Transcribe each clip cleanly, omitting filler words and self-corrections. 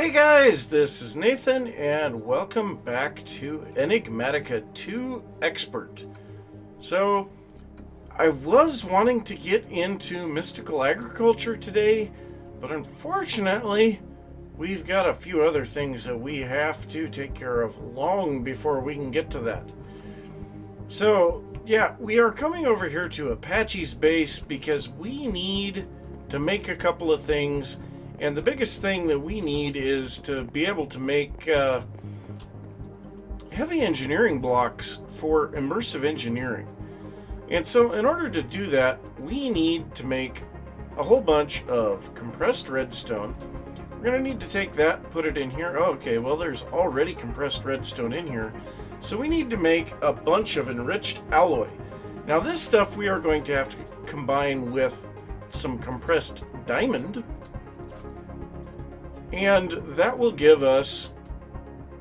Hey guys, this is Nathan, and welcome back to Enigmatica 2 Expert. So, I was wanting to get into mystical agriculture today, but unfortunately, we've got a few other things that we have to take care of long before we can get to that. So, yeah, we are coming over here to Apache's base because we need to make a couple of things. And the biggest thing that we need is to be able to make heavy engineering blocks for immersive engineering. And so in order to do that, we need to make a whole bunch of compressed redstone. We're going to need to take that, put it in here. Oh, okay, well, there's already compressed redstone in here. So we need to make a bunch of enriched alloy. Now this stuff we are going to have to combine with some compressed diamond. And that will give us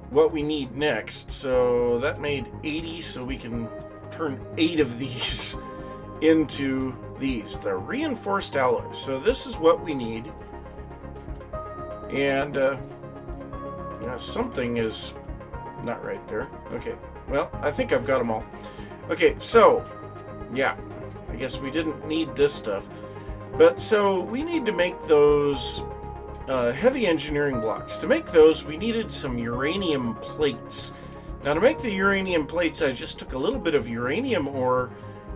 what we need next. So that made 80, so we can turn 8 of these into these, the reinforced alloys. So this is what we need. And something is not right there. Okay, well, I think I've got them all. Okay, so, yeah, I guess we didn't need this stuff. But so we need to make those heavy engineering blocks. To make those, we needed some uranium plates. Now, to make the uranium plates, I just took a little bit of uranium ore,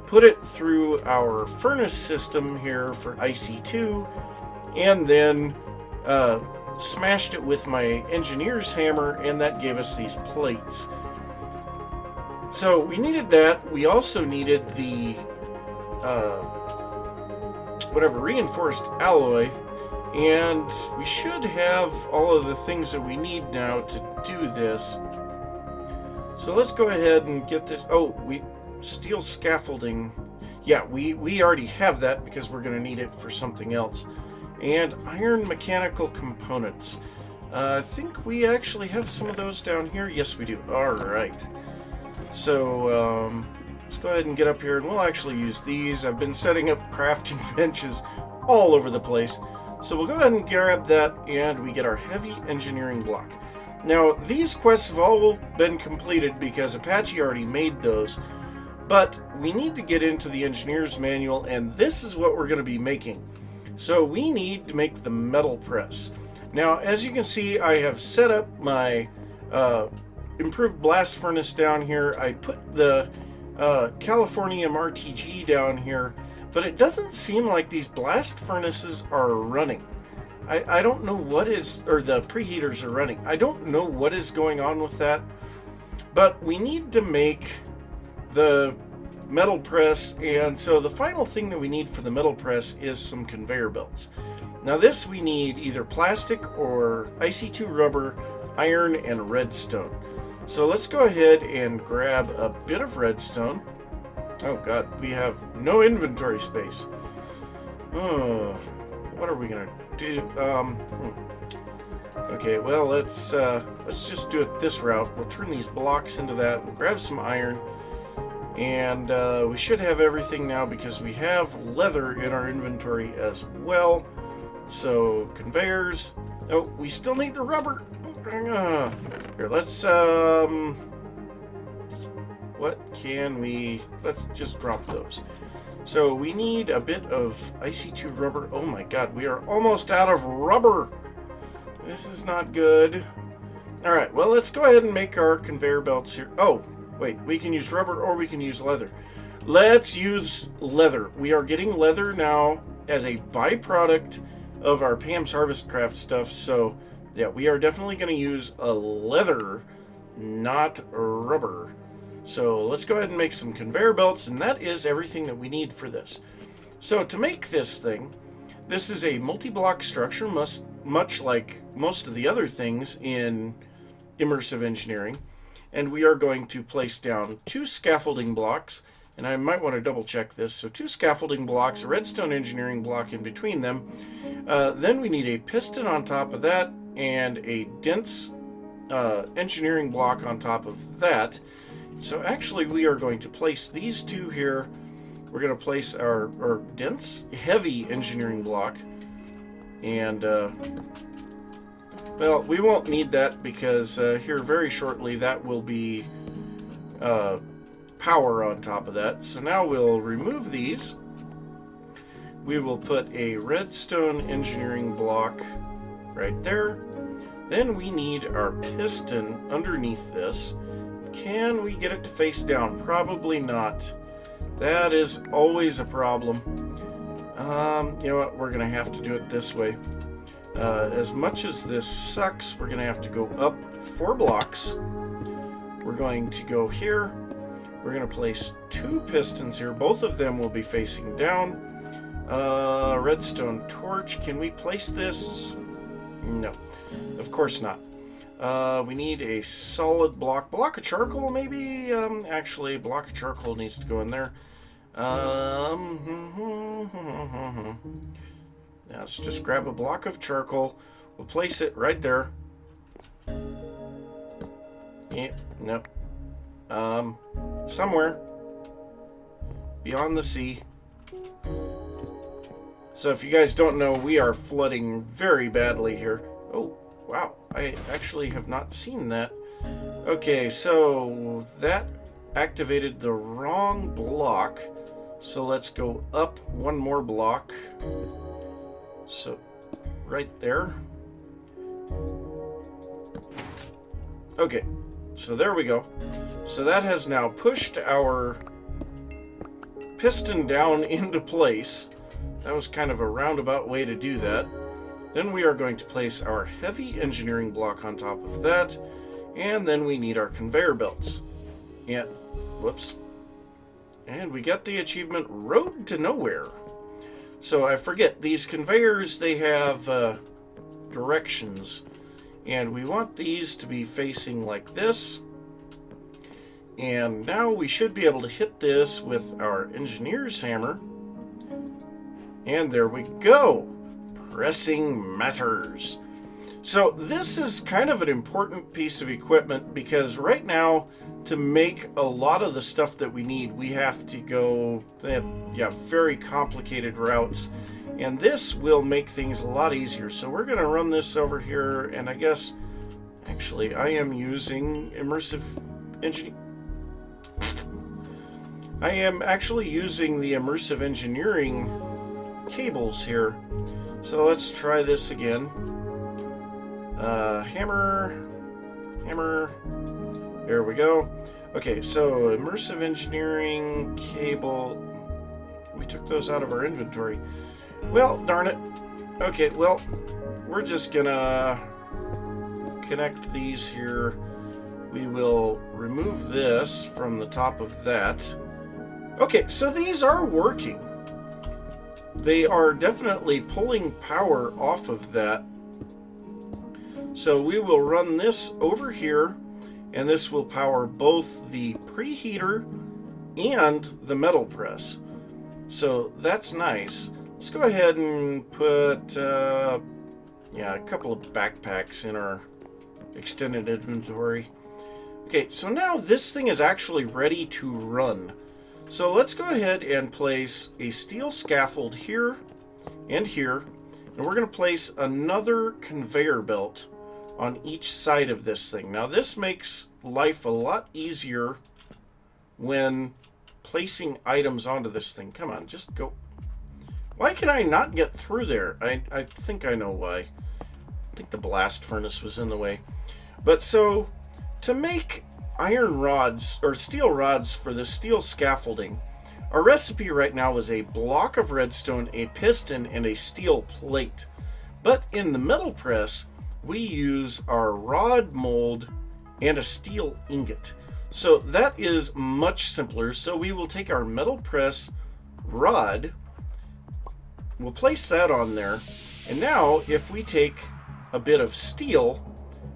put it through our furnace system here for IC2, and then smashed it with my engineer's hammer, and that gave us these plates. So we needed that. We also needed the reinforced alloy. And we should have all of the things that we need now to do this. So let's go ahead and get this. Oh, steel scaffolding. Yeah, we already have that because we're going to need it for something else. And iron mechanical components. I think we actually have some of those down here. Yes, we do. All right. So let's go ahead and get up here, and we'll actually use these. I've been setting up crafting benches all over the place. So we'll go ahead and grab that, and we get our heavy engineering block. Now, these quests have all been completed because Apache already made those, but we need to get into the engineer's manual, and this is what we're going to be making. So we need to make the metal press. Now, as you can see, I have set up my improved blast furnace down here. I put the Californium RTG down here, but it doesn't seem like these blast furnaces are running. I don't know what is, or the preheaters are running. I don't know what is going on with that, but we need to make the metal press, and so the final thing that we need for the metal press is some conveyor belts. Now this we need either plastic or IC2 rubber, iron, and redstone. So let's go ahead and grab a bit of redstone. Oh god, we have no inventory space. Oh, what are we gonna do? Okay, well, let's just do it this route. We'll turn these blocks into that. We'll grab some iron, and we should have everything now because we have leather in our inventory as well. So conveyors. Oh, we still need the rubber. Here, let's what can we... Let's just drop those. So we need a bit of IC2 rubber. Oh my god, we are almost out of rubber. This is not good. Alright, well, let's go ahead and make our conveyor belts here. Oh, wait, we can use rubber or we can use leather. Let's use leather. We are getting leather now as a byproduct of our Pam's Harvest Craft stuff. So, yeah, we are definitely going to use a leather, not rubber. So let's go ahead and make some conveyor belts, and that is everything that we need for this. So to make this thing, this is a multi-block structure, much like most of the other things in immersive engineering. And we are going to place down 2 scaffolding blocks, and I might want to double check this. So 2 scaffolding blocks, a redstone engineering block in between them. Then we need a piston on top of that, and a dense engineering block on top of that. So actually we are going to place these 2 here. We're going to place our dense, heavy engineering block. And Well, we won't need that because here very shortly that will be power on top of that. So now we'll remove these. We will put a redstone engineering block right there. Then we need our piston underneath this. Can we get it to face down? Probably not. That is always a problem. You know what? We're going to have to do it this way. As much as this sucks, we're going to have to go up 4 blocks. We're going to go here. We're going to place 2 pistons here. Both of them will be facing down. Redstone torch. Can we place this? No. Of course not. We need a solid block. Block of charcoal, maybe? Actually, block of charcoal needs to go in there. Let's just grab a block of charcoal. We'll place it right there. Yep, nope. Somewhere beyond the sea. So if you guys don't know, we are flooding very badly here. Oh, wow. I actually have not seen that. Okay, so that activated the wrong block. So let's go up 1 more block. So, right there. Okay, so there we go. So that has now pushed our piston down into place. That was kind of a roundabout way to do that. Then we are going to place our heavy engineering block on top of that. And then we need our conveyor belts. Yeah, whoops. And we got the achievement Road to Nowhere. So I forget, these conveyors, they have directions. And we want these to be facing like this. And now we should be able to hit this with our engineer's hammer. And there we go. Pressing matters. So this is kind of an important piece of equipment because right now, to make a lot of the stuff that we need, we have to go, very complicated routes. And this will make things a lot easier. So we're going to run this over here, and I guess, actually, I am using immersive engineering. I am actually using the immersive engineering cables here. So let's try this again. Hammer. There we go. Okay, so immersive engineering cable. We took those out of our inventory. Well, darn it. Okay, well, we're just gonna connect these here. We will remove this from the top of that. Okay, so these are working. They are definitely pulling power off of that. So we will run this over here, and this will power both the preheater and the metal press. So that's nice. Let's go ahead and put a couple of backpacks in our extended inventory. Okay, so now this thing is actually ready to run. So let's go ahead and place a steel scaffold here and here, and we're going to place another conveyor belt on each side of this thing. Now this makes life a lot easier when placing items onto this thing. Come on, just go. Why can I not get through there? I think I know why. I think the blast furnace was in the way. But so, to make iron rods, or steel rods for the steel scaffolding, our recipe right now is a block of redstone, a piston, and a steel plate. But in the metal press, we use our rod mold and a steel ingot. So that is much simpler. So we will take our metal press rod, we'll place that on there, and now if we take a bit of steel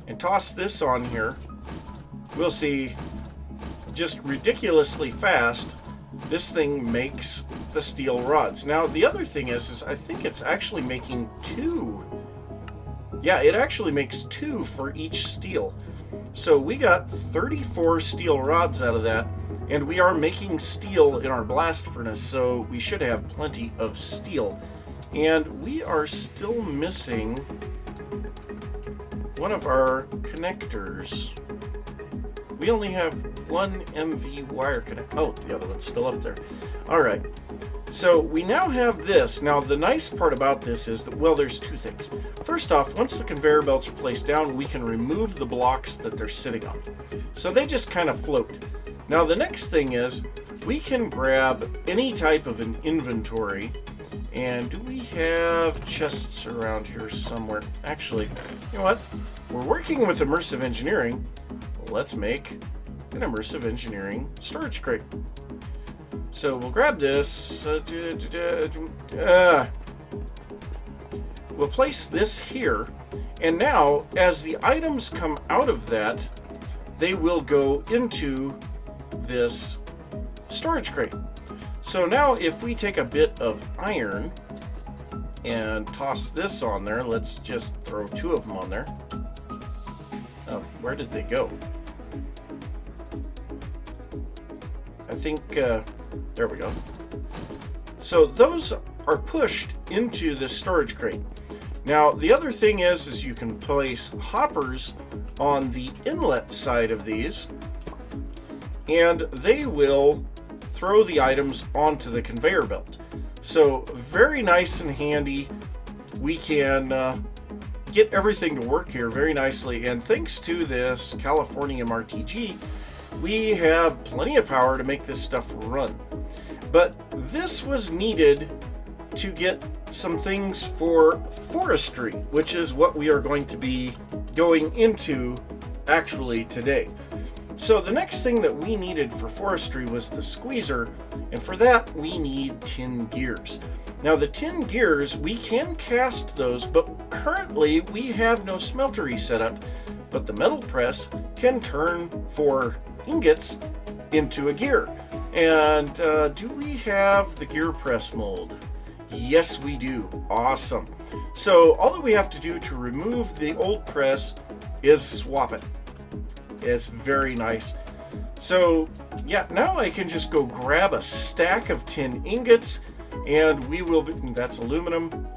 and toss this on here, we'll see just ridiculously fast this thing makes the steel rods. Now the other thing is I think it's actually making 2. Yeah, it actually makes 2 for each steel. So we got 34 steel rods out of that, and we are making steel in our blast furnace, so we should have plenty of steel. And we are still missing one of our connectors. We only have one MV wire connect. Oh, the other one's still up there. All right. So we now have this. Now the nice part about this is that, well, there's two things. First off, once the conveyor belts are placed down, we can remove the blocks that they're sitting on. So they just kind of float. Now the next thing is we can grab any type of an inventory. And do we have chests around here somewhere? Actually, you know what? We're working with immersive engineering. Let's make an immersive engineering storage crate. So we'll grab this. We'll place this here. And now, as the items come out of that, they will go into this storage crate. So now if we take a bit of iron and toss this on there, let's just throw two of them on there. Oh, where did they go? I think, there we go. So those are pushed into the storage crate. Now, the other thing is you can place hoppers on the inlet side of these, and they will throw the items onto the conveyor belt. So very nice and handy. We can get everything to work here very nicely, and thanks to this Californium RTG, we have plenty of power to make this stuff run. But this was needed to get some things for forestry, which is what we are going to be going into actually today. So the next thing that we needed for forestry was the squeezer, and for that we need tin gears. Now the tin gears, we can cast those, but currently we have no smeltery set up, but the metal press can turn for ingots into a gear. And do we have the gear press mold? Yes, we do. Awesome. So all that we have to do to remove the old press is swap it. It's very nice. So yeah, now I can just go grab a stack of tin ingots, and we will be, that's aluminum.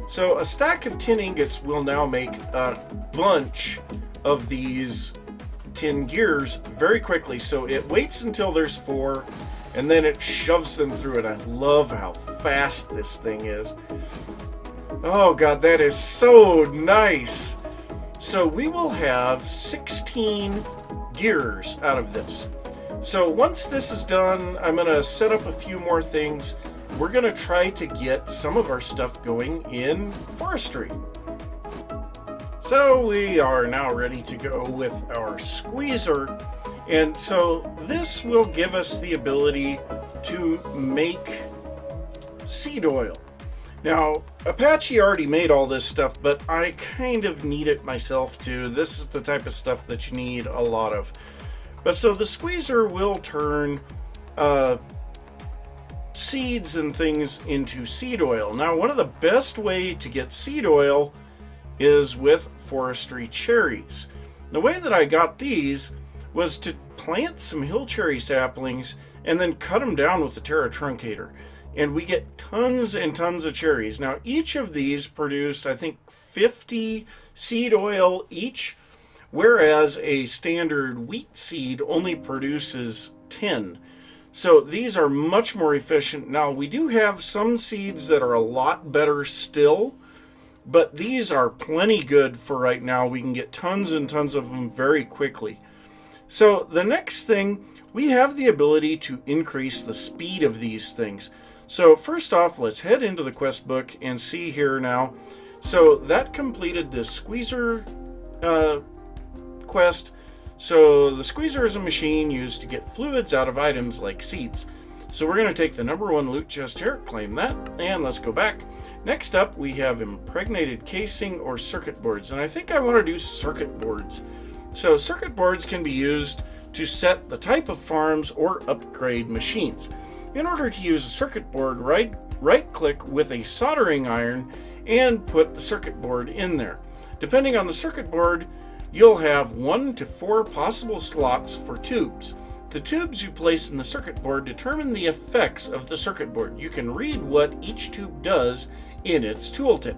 So a stack of tin ingots will now make a bunch of these tin gears very quickly. So it waits until there's 4, and then it shoves them through it. I love how fast this thing is. Oh god, that is so nice. So we will have 16 gears out of this. So once this is done, I'm going to set up a few more things. We're going to try to get some of our stuff going in forestry. So we are now ready to go with our squeezer. And so this will give us the ability to make seed oil. Now, Apache already made all this stuff, but I kind of need it myself too. This is the type of stuff that you need a lot of. But so the squeezer will turn seeds and things into seed oil. Now, one of the best way to get seed oil is with forestry cherries. The way that I got these was to plant some hill cherry saplings and then cut them down with the Terra Truncator. And we get tons and tons of cherries. Now, each of these produce, I think, 50 seed oil each, whereas a standard wheat seed only produces 10. So these are much more efficient. Now, we do have some seeds that are a lot better still, but these are plenty good for right now. We can get tons and tons of them very quickly. So the next thing, we have the ability to increase the speed of these things. So first off, let's head into the quest book and see here now. So that completed the squeezer quest. So the squeezer is a machine used to get fluids out of items like seeds. So we're going to take the number 1 loot chest here, claim that, and let's go back. Next up, we have impregnated casing or circuit boards. And I think I want to do circuit boards. So circuit boards can be used to set the type of farms or upgrade machines. In order to use a circuit board, right-click with a soldering iron and put the circuit board in there. Depending on the circuit board, you'll have 1 to 4 possible slots for tubes. The tubes you place in the circuit board determine the effects of the circuit board. You can read what each tube does in its tooltip.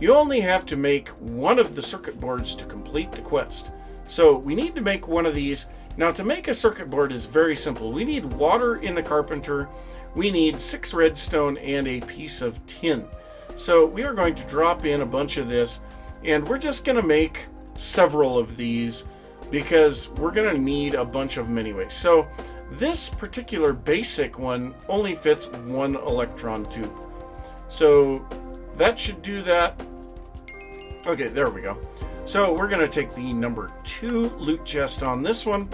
You only have to make one of the circuit boards to complete the quest. So we need to make one of these. Now, to make a circuit board is very simple. We need water in the carpenter, we need 6 redstone, and a piece of tin. So we are going to drop in a bunch of this, and we're just going to make several of these because we're going to need a bunch of them anyway. So this particular basic one only fits 1 electron tube. So that should do that. Okay, there we go. So we're going to take the number 2 loot chest on this one.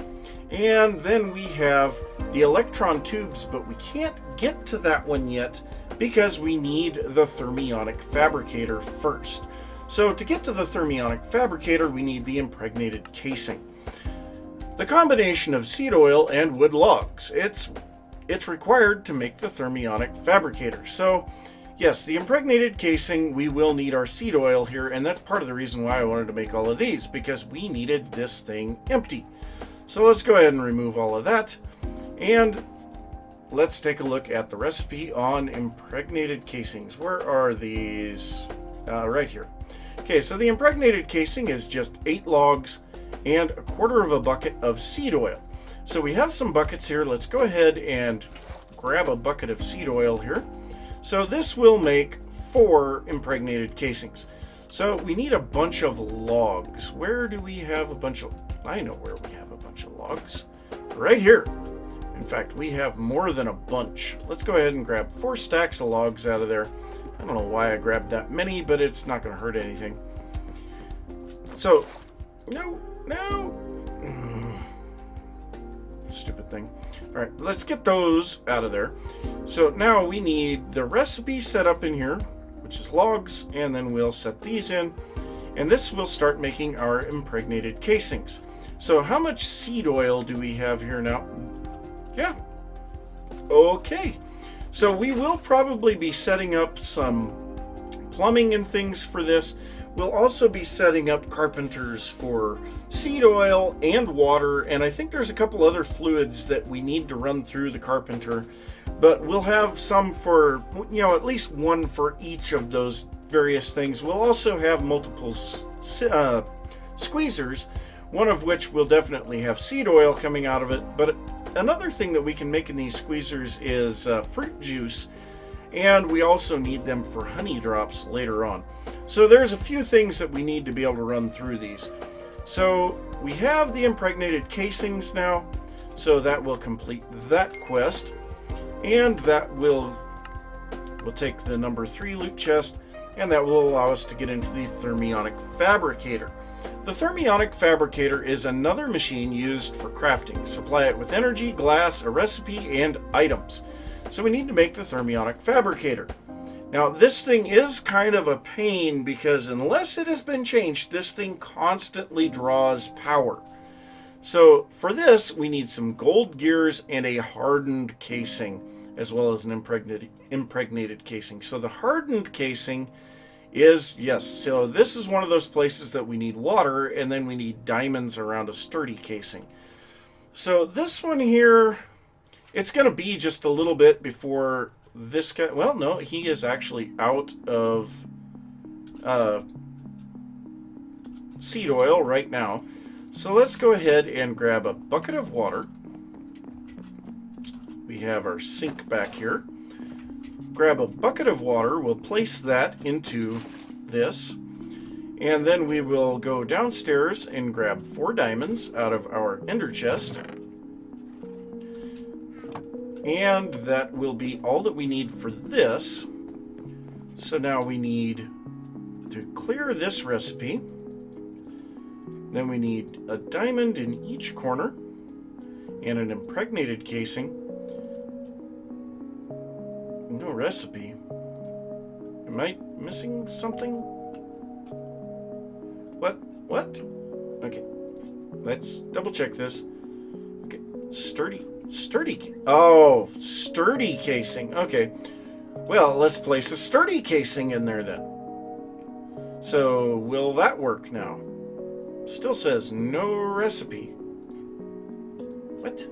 And then we have the electron tubes, but we can't get to that one yet because we need the thermionic fabricator first. So to get to the thermionic fabricator, we need the impregnated casing. The combination of seed oil and wood logs. It's required to make the thermionic fabricator. So yes, the impregnated casing, we will need our seed oil here, and that's part of the reason why I wanted to make all of these, because we needed this thing empty. So let's go ahead and remove all of that, and let's take a look at the recipe on impregnated casings. Where are these? Right here. Okay, so the impregnated casing is just 8 logs and 1/4 of a bucket of seed oil. So we have some buckets here. Let's go ahead and grab a bucket of seed oil here. So this will make 4 impregnated casings. So we need a bunch of logs. Where do we have a bunch of... I know where we have a bunch of logs. Right here. In fact, we have more than a bunch. Let's go ahead and grab 4 stacks of logs out of there. I don't know why I grabbed that many, but it's not going to hurt anything. So, no. Stupid thing. All right, let's get those out of there. So now we need the recipe set up in here, which is logs, and then we'll set these in, and this will start making our impregnated casings. So how much seed oil do we have here now? Yeah. Okay. So we will probably be setting up some plumbing and things for this. We'll also be setting up carpenters for seed oil and water, and I think there's a couple other fluids that we need to run through the carpenter, but we'll have some for, at least one for each of those various things. We'll also have multiple squeezers, one of which will definitely have seed oil coming out of it, but another thing that we can make in these squeezers is fruit juice, and we also need them for honey drops later on. So there's a few things that we need to be able to run through these. So we have the impregnated casings now, so that will complete that quest, and that we'll take the number 3 loot chest, and that will allow us to get into the thermionic fabricator. The thermionic fabricator is another machine used for crafting. Supply it with energy, glass, a recipe, and items. So we need to make the thermionic fabricator. Now this thing is kind of a pain because unless it has been changed, this thing constantly draws power. So for this, we need some gold gears and a hardened casing, as well as an impregnated casing. So the hardened casing is, yes, so this is one of those places that we need water, and then we need diamonds around a sturdy casing. So this one here, it's going to be just a little bit before this guy... Well, no, he is actually out of seed oil right now. So let's go ahead and grab a bucket of water. We have our sink back here. Grab a bucket of water. We'll place that into this. And then we will go downstairs and grab 4 diamonds out of our ender chest. And that will be all that we need for this. So now we need to clear this recipe. Then we need a diamond in each corner and an impregnated casing. No recipe. Am I missing something? What? Okay. Let's double check this. Okay. Sturdy. Oh, sturdy casing. Okay. Well, let's place a sturdy casing in there then. So, will that work now? Still says no recipe. What?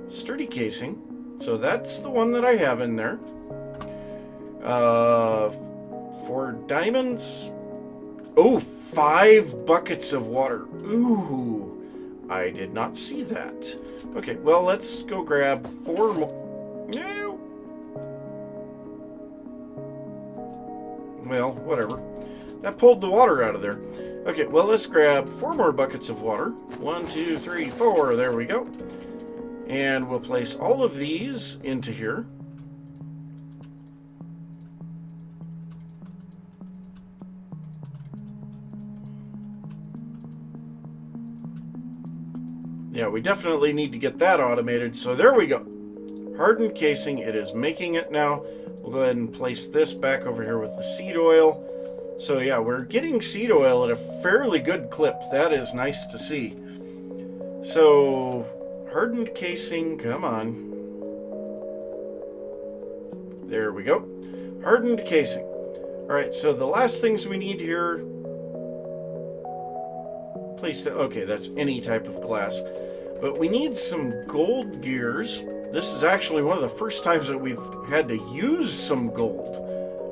Sturdy casing. So that's the one that I have in there. For diamonds, Oh, 5 buckets of water. Ooh, I did not see that. Okay, well, let's go grab 4 more. No. Well, whatever. That pulled the water out of there. Okay, well, let's grab 4 more buckets of water. 1, 2, 3, 4. There we go. And we'll place all of these into here. Yeah, we definitely need to get that automated. So there we go. Hardened casing. It is making it now. We'll go ahead and place this back over here with the seed oil. So yeah, we're getting seed oil at a fairly good clip. That is nice to see. So, hardened casing, come on. There we go. Hardened casing. Alright, so the last things we need here. Okay, that's any type of glass. But we need some gold gears. This is actually one of the first times that we've had to use some gold.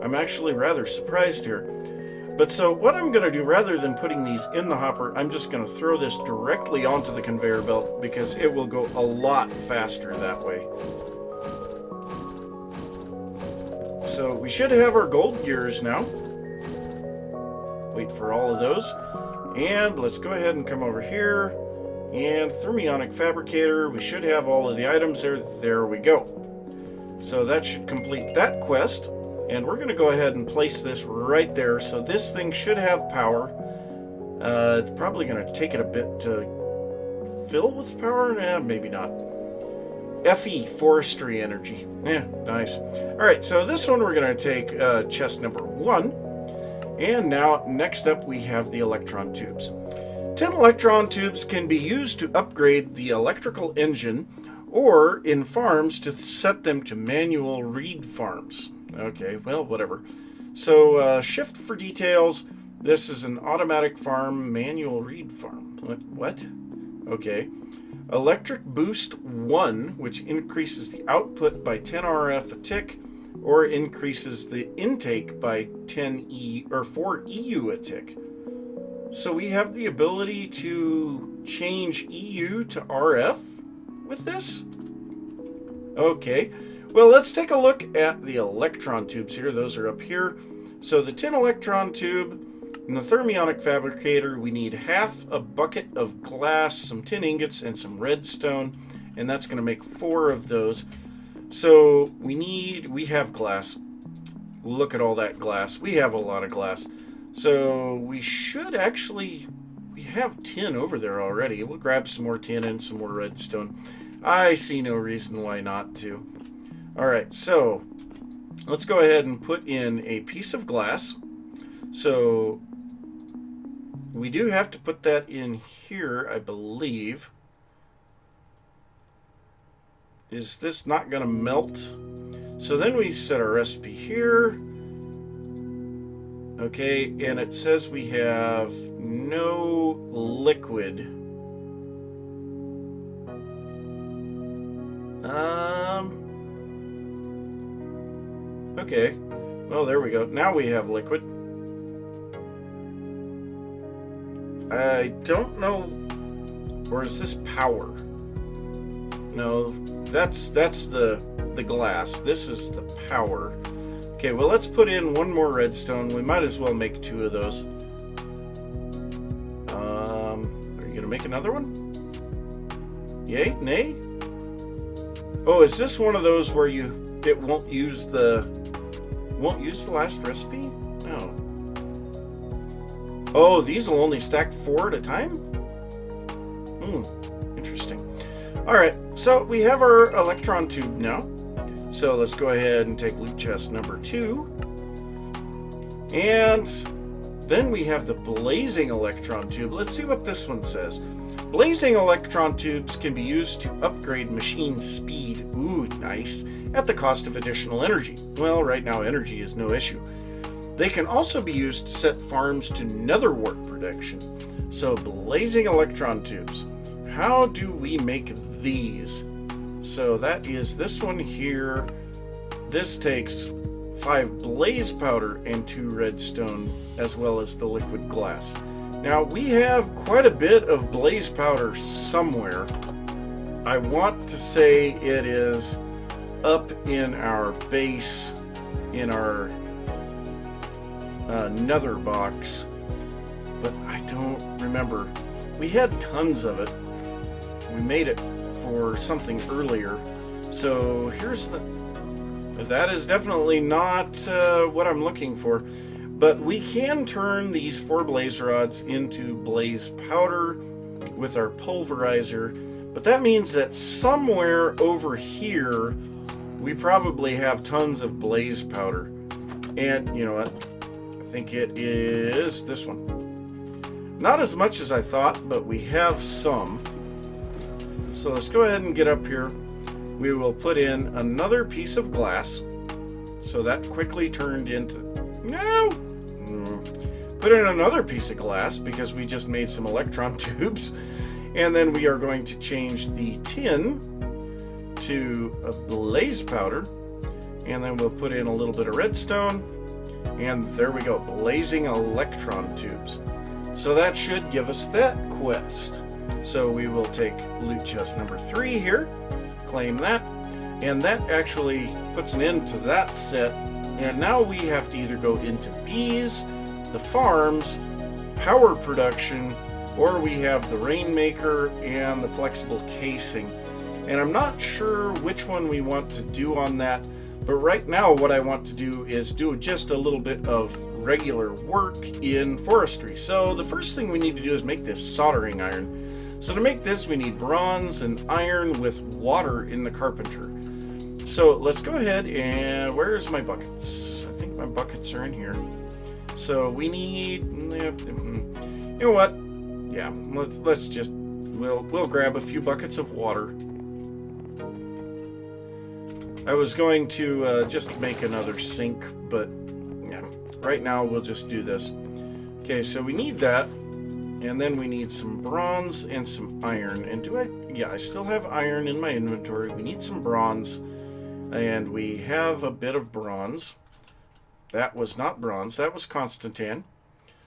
I'm actually rather surprised here. But so what I'm going to do, rather than putting these in the hopper, I'm just going to throw this directly onto the conveyor belt because it will go a lot faster that way. So we should have our gold gears now. Wait for all of those. And let's go ahead and come over here. And thermionic fabricator. We should have all of the items there. There we go. So that should complete that quest. And we're going to go ahead and place this right there. So this thing should have power. It's probably going to take it a bit to fill with power. Maybe not. FE, Forestry energy. Yeah, nice. Alright, so this one we're going to take chest number 1. And now, next up, we have the electron tubes. 10 electron tubes can be used to upgrade the electrical engine or in farms to set them to manual read farms. Okay, well, whatever. So, shift for details. This is an automatic farm, manual read farm. What? Okay. Electric boost 1, which increases the output by 10 RF a tick, or increases the intake by 4 EU a tick. So we have the ability to change EU to RF with this? Okay. Well, let's take a look at the electron tubes here. Those are up here. So the tin electron tube, in the thermionic fabricator, we need half a bucket of glass, some tin ingots, and some redstone, and that's going to make 4 of those. So we have glass. Look at all that glass. We have a lot of glass. So we have tin over there already. We'll grab some more tin and some more redstone. I see no reason why not to. Alright, so let's go ahead and put in a piece of glass. So we do have to put that in here, I believe. Is this not going to melt? So then we set our recipe here. Okay, and it says we have no liquid. Okay. Well, there we go. Now we have liquid. I don't know. Or is this power? No, that's the glass. This is the power. Okay, well, let's put in 1 more redstone. We might as well make 2 of those. Are you gonna make another one? Yay? Nay? Oh, is this one of those where it won't use the last recipe? No. Oh, these will only stack 4 at a time? Interesting. Alright, so we have our electron tube now. So let's go ahead and take loot chest number 2. And then we have the blazing electron tube. Let's see what this one says. Blazing electron tubes can be used to upgrade machine speed. Ooh, nice. At the cost of additional energy. Well, right now energy is no issue. They can also be used to set farms to nether wart production. So blazing electron tubes. How do we make these? So that is this one here. This takes 5 blaze powder and 2 redstone, as well as the liquid glass. Now, we have quite a bit of blaze powder somewhere. I want to say it is up in our base, in our nether box, but I don't remember. We had tons of it. We made it for something earlier. So here's that is definitely not what I'm looking for. But we can turn these 4 blaze rods into blaze powder with our pulverizer. But that means that somewhere over here, we probably have tons of blaze powder. And you know what? I think it is this one. Not as much as I thought, but we have some. So let's go ahead and get up here. We will put in another piece of glass. So that quickly turned into... No! Put in another piece of glass because we just made some electron tubes. And then we are going to change the tin to a blaze powder. And then we'll put in a little bit of redstone. And there we go, blazing electron tubes. So that should give us that quest. So we will take loot chest number 3 here, claim that, and that actually puts an end to that set. And now we have to either go into bees, the farms, power production, or we have the rainmaker and the flexible casing. And I'm not sure which one we want to do on that, but right now what I want to do is do just a little bit of regular work in forestry. So the first thing we need to do is make this soldering iron. So to make this, we need bronze and iron with water in the carpenter. So let's go ahead and where's my buckets? I think my buckets are in here. So we need, you know what? Yeah, let's just, we'll grab a few buckets of water. I was going to just make another sink, but yeah, right now we'll just do this. Okay, so we need that. And then we need some bronze and some iron. And I still have iron in my inventory. We need some bronze. And we have a bit of bronze. That was not bronze, that was Constantine.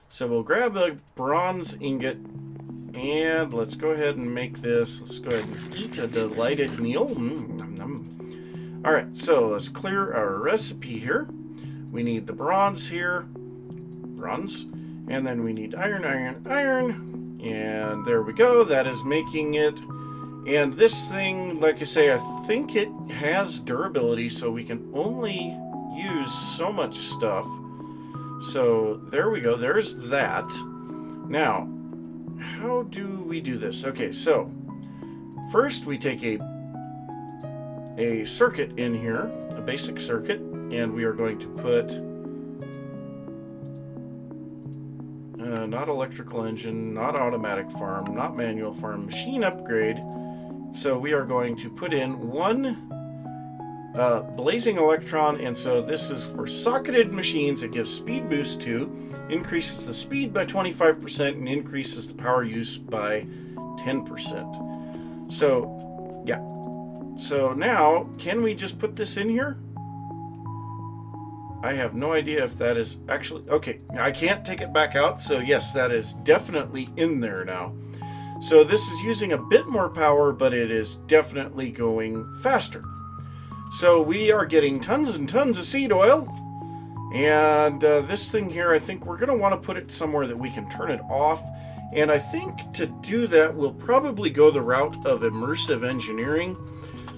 So we'll grab a bronze ingot. And let's go ahead and make this. Let's go ahead and eat a delighted meal. Alright, so let's clear our recipe here. We need the bronze here. Bronze. And then we need iron, iron, iron. And there we go. That is making it. And this thing, like I say, I think it has durability, so we can only use so much stuff. So there we go. There's that. Now, how do we do this? Okay, so first we take a circuit in here, a basic circuit, and we are going to put not electrical engine, not automatic farm, not manual farm, machine upgrade. So we are going to put in 1 blazing electron, and so this is for socketed machines. It gives speed boost 2, increases the speed by 25%, and increases the power use by 10%. So, yeah. So now, can we just put this in here? I have no idea if that is actually... Okay, I can't take it back out, so yes, that is definitely in there now. So this is using a bit more power, but it is definitely going faster. So we are getting tons and tons of seed oil. And this thing here, I think we're going to want to put it somewhere that we can turn it off. And I think to do that, we'll probably go the route of immersive engineering.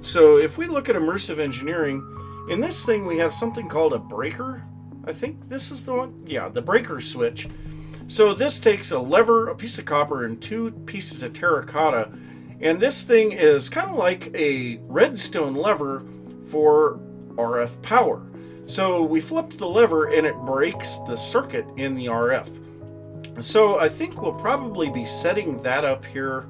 So if we look at immersive engineering, in this thing we have something called a breaker. I think this is the one. Yeah, the breaker switch. So this takes a lever, a piece of copper, and 2 pieces of terracotta. And this thing is kind of like a redstone lever for RF power. So we flip the lever and it breaks the circuit in the RF. So I think we'll probably be setting that up here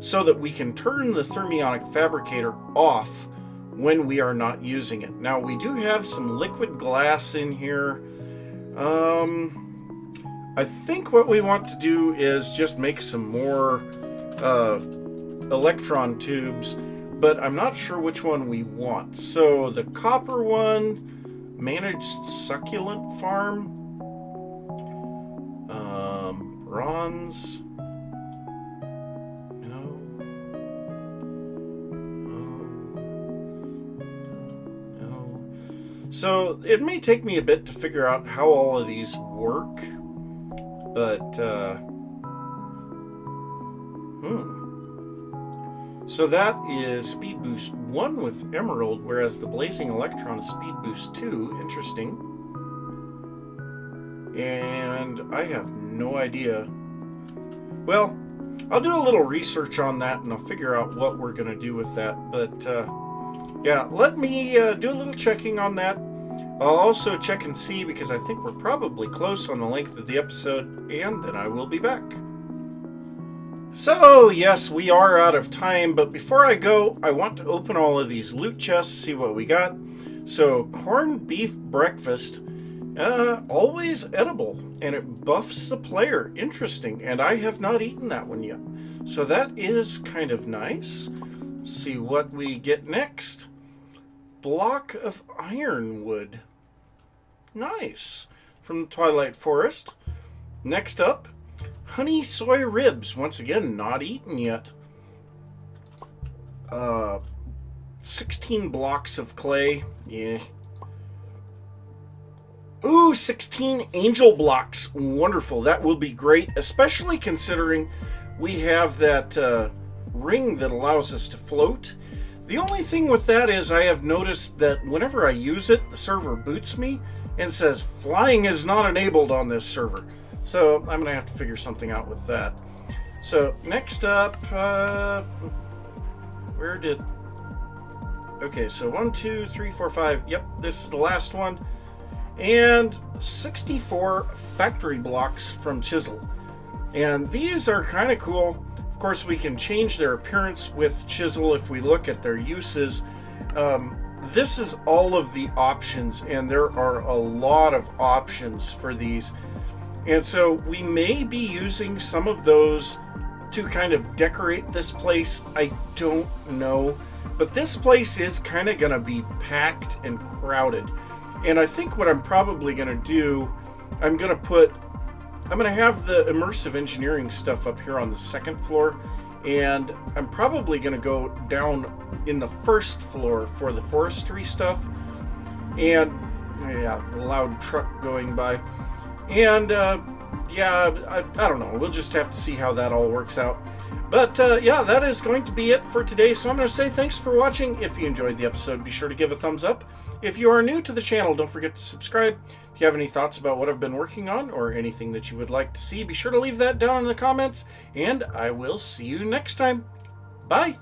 so that we can turn the thermionic fabricator off when we are not using it. Now we do have some liquid glass in here. I think what we want to do is just make some more electron tubes, but I'm not sure which one we want. So the copper one, Managed succulent farm. Bronze. No. No. So it may take me a bit to figure out how all of these work, but So that is Speed Boost 1 with Emerald, whereas the Blazing Electron is Speed Boost 2. Interesting. And I have no idea. Well, I'll do a little research on that and I'll figure out what we're going to do with that. But yeah, let me do a little checking on that. I'll also check and see, because I think we're probably close on the length of the episode, and then I will be back. So, yes, we are out of time, but before I go, I want to open all of these loot chests, see what we got. So, corned beef breakfast, always edible, and it buffs the player. Interesting, and I have not eaten that one yet. So that is kind of nice. Let's see what we get next. Block of ironwood. Nice. From the Twilight Forest. Next up, honey soy ribs. Once again, not eaten yet. 16 blocks of clay. Yeah. Ooh, 16 angel blocks. Wonderful. That will be great, especially considering we have that ring that allows us to float. The only thing with that is I have noticed that whenever I use it, the server boots me and says flying is not enabled on this server. So I'm going to have to figure something out with that. So next up, okay, so 1, 2, 3, 4, 5. Yep, this is the last one. And 64 factory blocks from Chisel. And these are kind of cool. Of course, we can change their appearance with Chisel if we look at their uses. This is all of the options, and there are a lot of options for these. And so we may be using some of those to kind of decorate this place. I don't know. But this place is kind of going to be packed and crowded. And I think what I'm probably going to do, I'm going to have the immersive engineering stuff up here on the second floor. And I'm probably going to go down in the first floor for the forestry stuff. And, yeah, a loud truck going by. And, yeah, I don't know. We'll just have to see how that all works out. But, yeah, that is going to be it for today. So I'm going to say thanks for watching. If you enjoyed the episode, be sure to give a thumbs up. If you are new to the channel, don't forget to subscribe. If you have any thoughts about what I've been working on or anything that you would like to see, be sure to leave that down in the comments. And I will see you next time. Bye.